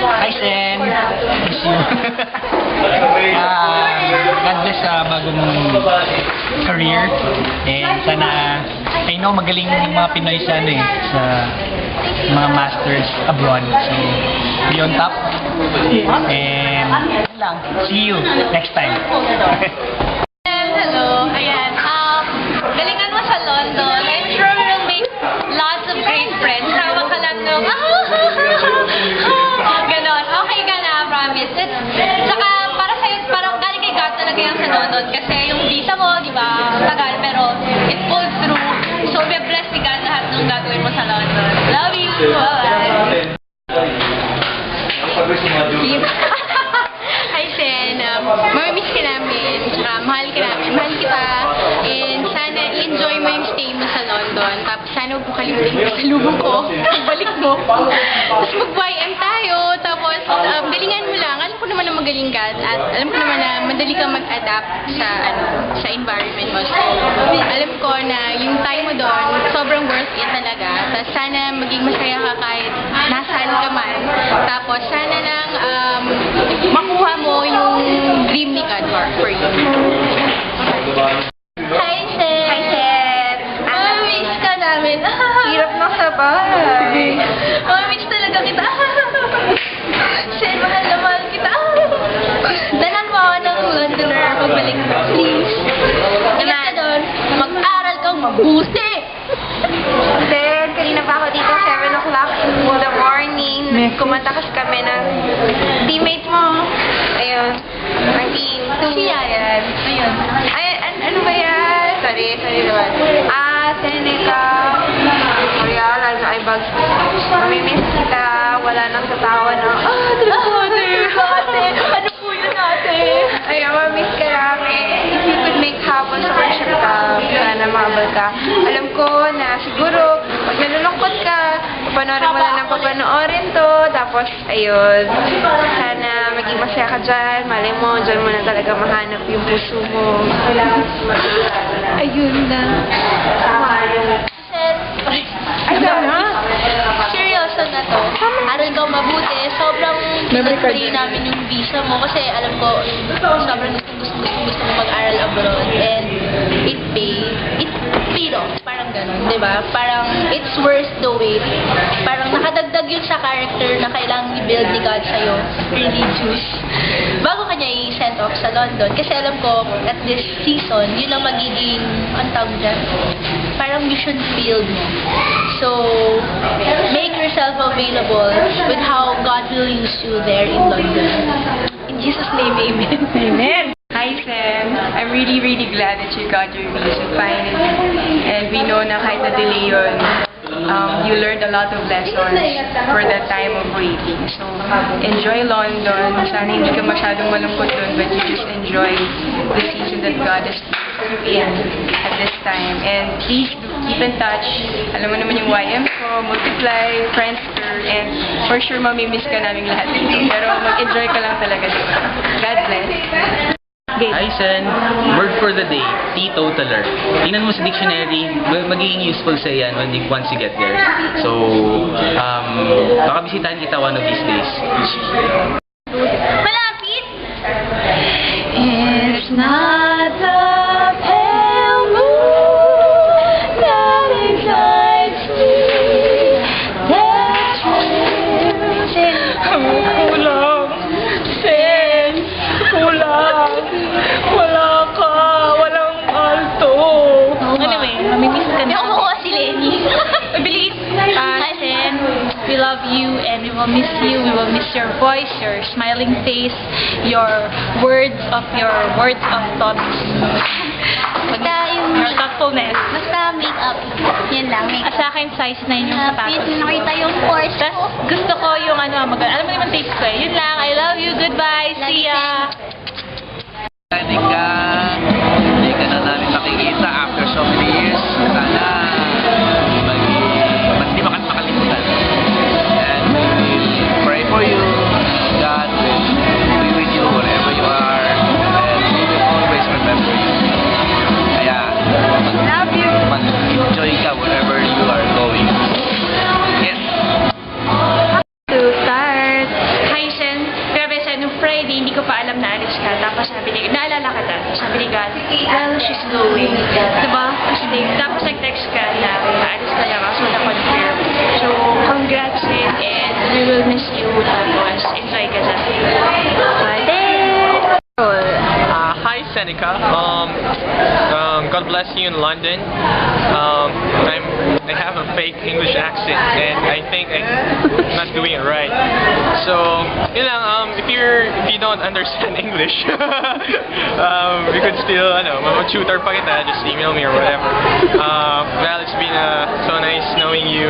Hi, Sen! Miss you. God bless sa bagong career. And sana, I know magaling yung mga Pinoy sa ano sa mga masters abroad. So, be on top. And, yun lang. See you next time. Hello, ayan. Galingan mo sa London. I'm sure you'll make lots of great friends. Tawag ka lang nung, ganon. Okay ka na, promise. Saka, para sa'yo, parang galing kay God talaga yan sa London. Kasi yung visa mo, di ba, tagal, pero it pulls through. So, be blessed ni God lahat ng gagawin mo sa London. Love you! Bye-bye! Hi, Sen. Mamimiss ka namin. Tsaka mahal ka namin. Mahal kita. And sana i-enjoy mo yung stay mo sa London. Tapos sana huwag mo kalimutin yung pasalubong ko. Balik mo. Tapos mag-YM tayo. Tapos galingan mo lang. Alam ko naman na magaling ka. At alam ko naman na madali kang mag-adapt sa environment mo. So, alam ko na yung time mo doon, sobrang worth it talaga. Tapos sana maging masaya ka kahit nasaan ka man. Tapos sana lang makuha mo yung dream ni God for you. Hi, Seth! Hi, Seth! Mamiss ka namin. Hirap na sa bahay. Mamiss talaga kita. Seth, mahal na mahal kita. Danan mo ako ng Londoner. Pagbalik mo, please. Ingat ka doon. Mag-aral kang mabuti. Seth, kanina pa ako dito 7 o'clock in the morning. Kumanta kasi kami ng teammates mo. Ayun. Ang team. Siya yan. Ayun. Ay, ano ba yan? Sorry naman. Seneca. Orial, also ay bags. Mamimiss kita. Wala nang katawa na. Ate. Ano po yun, ate? Ayun, mamimiss ka namin. If you could make hapon sa worship ka, sana mabal ka. Alam ko na siguro, pag nalulungkot ka, papanoorin mo lang ng papanoorin to. Tapos, ayun, sana maging masaya ka dyan. Malay mo, dyan mo na talaga mahanap yung puso mo. Ayun na. Ayun na. Seryoso na to. Aral ka mabuti. Sobrang pinag-pray namin yung visa mo kasi alam ko, sobrang gusto mo mag-aral abroad. And it paid off. Parang ganun, di ba? Parang it's worth the wait. Parang nakadagdag yun sa character na kailangang i-build ni God sa'yo. Religious. Bago ka niya i-send off sa London. Kasi alam ko, at this season, yun lang magiging, ang tawag dyan, parang mission field mo. So, make yourself available with how God will use you there in London. In Jesus' name, amen. Amen. Hi, Sam. I'm really glad that you got your visa finally. And we know na kahit na-delay yun, you learned a lot of lessons for that time of waiting. So, enjoy London. Sana hindi ka masyadong malungkot dun, but you just enjoy the season that God has put you in at this time. And please do keep in touch. Alam mo naman yung YM ko, Multiply, Friendster, and for sure mamimiss ka namin lahat dito. Pero mag-enjoy ka lang talaga dito. God bless. Hi, Sen. Word for the day, teetotaler. Tingnan mo sa dictionary, magiging useful sa yan once you get there. So, baka bisitahin kita one of these days. Malapit! It's not the pale moon that excites me. That's Kulang. Sen. Kulang. Wala ka. Walang alto. Anyway, mamimiss ka na. Hindi ako makuha si Lenny. Bilis! Hi, Sen. We love you and we will miss you. We will miss your voice, your smiling face, your words of thoughts. Basta your thoughtfulness. Basta make-up. Yan lang, make-up. Sa akin, size 9 yung sapatos. Nakita yung force Tas, gusto ko yung alam mo naman taste ko eh. Yun lang. I love you. Goodbye. See ya. Hindi ka na namin makikita after so many years. Sana hindi makalimutan. And we will pray for you. God will be with you wherever you are. And we will always remember you. Kaya, Love you. mag-enjoy ka wherever you are going. Yes. To start. Hi, Brigad, well, she's going. Diba? Kasi, tapos nag-text ka na, aalis ka lang, so na-confirm. So, congrats Sen, and we will miss you. Tapos, enjoy ka dyan. Hi Seneca. God bless you in London. I have a fake English accent, and I think I'm not doing it right. So, yun lang, if you don't understand English, you could still, tutor pa kita, just email me or whatever. Well, it's been so nice knowing you.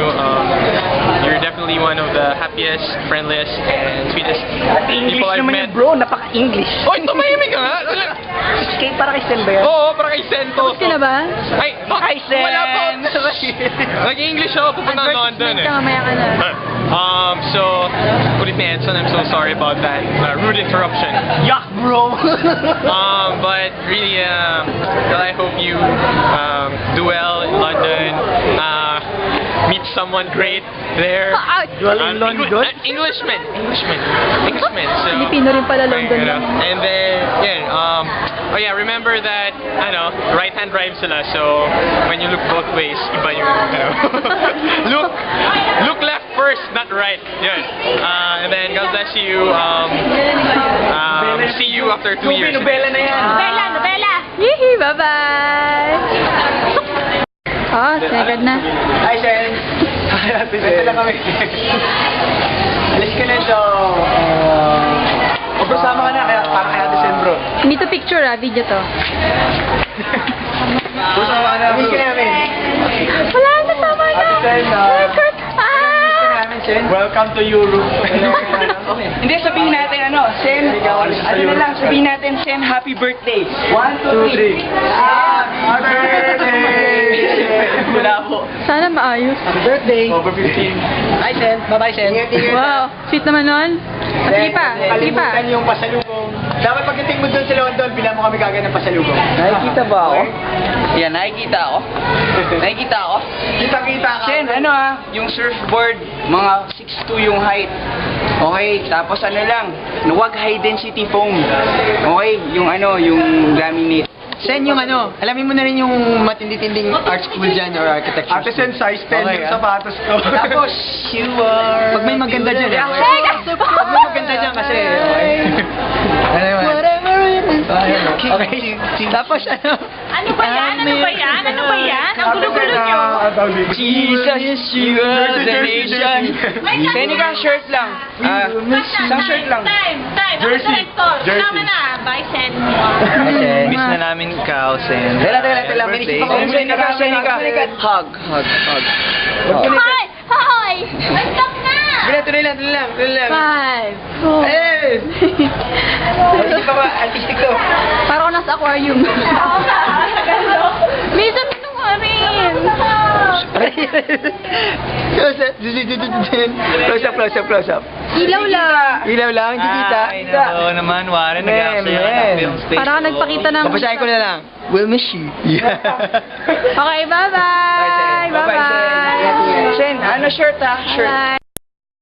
You're definitely one of the happiest, friendliest, and sweetest people I've met. bro, napaka-English. Oy, tumahimik ka nga! Kay para kay Sen ba yan? Oo, para kay Sen to. Tapos ka na ba? Ay, Hi, Sen! Wala pa. Nag-English ako, pupunta ng London eh. Mamaya ka na. So, kulit ni Edson, I'm so sorry about that. Rude interruption. Yuck, bro! But really, well, I hope you do well in London. Meet someone great there. Dual in London? Englishman. So, Filipino rin pala, London lang. and then, oh yeah, remember that, right hand drives sila. So, when you look both ways, iba yung, look left first, not right. Yun. And then, God bless you. See you after 2 years. Nobela na yan. Nobela! Yee, bye-bye! Oh, second na. Hi, Sen! Hi, Ate Sen. Ito na kami. Alis ka na ito. Kasama ka na, kaya para kay Ate Sen, bro. Hindi to picture video to. Kasama ka na, bro. Alis ka namin. Wala na, tama na. Ate Sen, Record. welcome to Europe. Hindi, sabihin natin Sen, na lang, sabihin natin, Sen, happy birthday. 1, 2, 3. Happy birthday! Wala po. Sana maayos. Happy birthday! Over 15. Hi, Sen. Bye-bye, Sen. Wow, sweet naman nun. Sige pa, sige pa. Kalimutan yung pasalubong. Dapat pagdating mo doon sa London, bilang mo kami kagad ng pasalubong. Nakikita ba ako? Yan, nakikita ako. Nakikita ako. Kita-kita ka. Sen, yung surfboard, mga 6'2 yung height. Okay, tapos lang, huwag high density foam. Okay, yung yung laminate. Sen, yung alamin mo na rin yung matindi-tinding art school dyan or architecture. Ate Sen, size 10 yung sapatos ko. Tapos, you are... Pag may maganda dyan, Teka! Pag may maganda dyan kasi, okay. Ano naman? Okay. Tapos Ano ba yan? Ano ba yan? Ano ba yan? Ang gulo-gulo nyo. Jesus, you are the nation. Seneca, shirt lang. Isang shirt lang. Time. Jersey. Director. Tama na. Bye, Sen. Miss na namin ka, Sen. Tela. May isip ako. Seneca. Hug. Hoy! Hoy! Stop na! Tuloy lang. 5, 4. Eh! Isip ako, artistic to. Parang ako nasa aquarium. Minsan ito nga rin. Close up. Ilaw lang. Ilaw lang, hindi kita. Ay, nako naman, Warren. Nag-aksaya ng film station. Parang ako nagpakita ng... Babasahin ko na lang. We'll miss you. Okay, bye-bye. Bye-bye. Sen, shirt Shirt. Bye.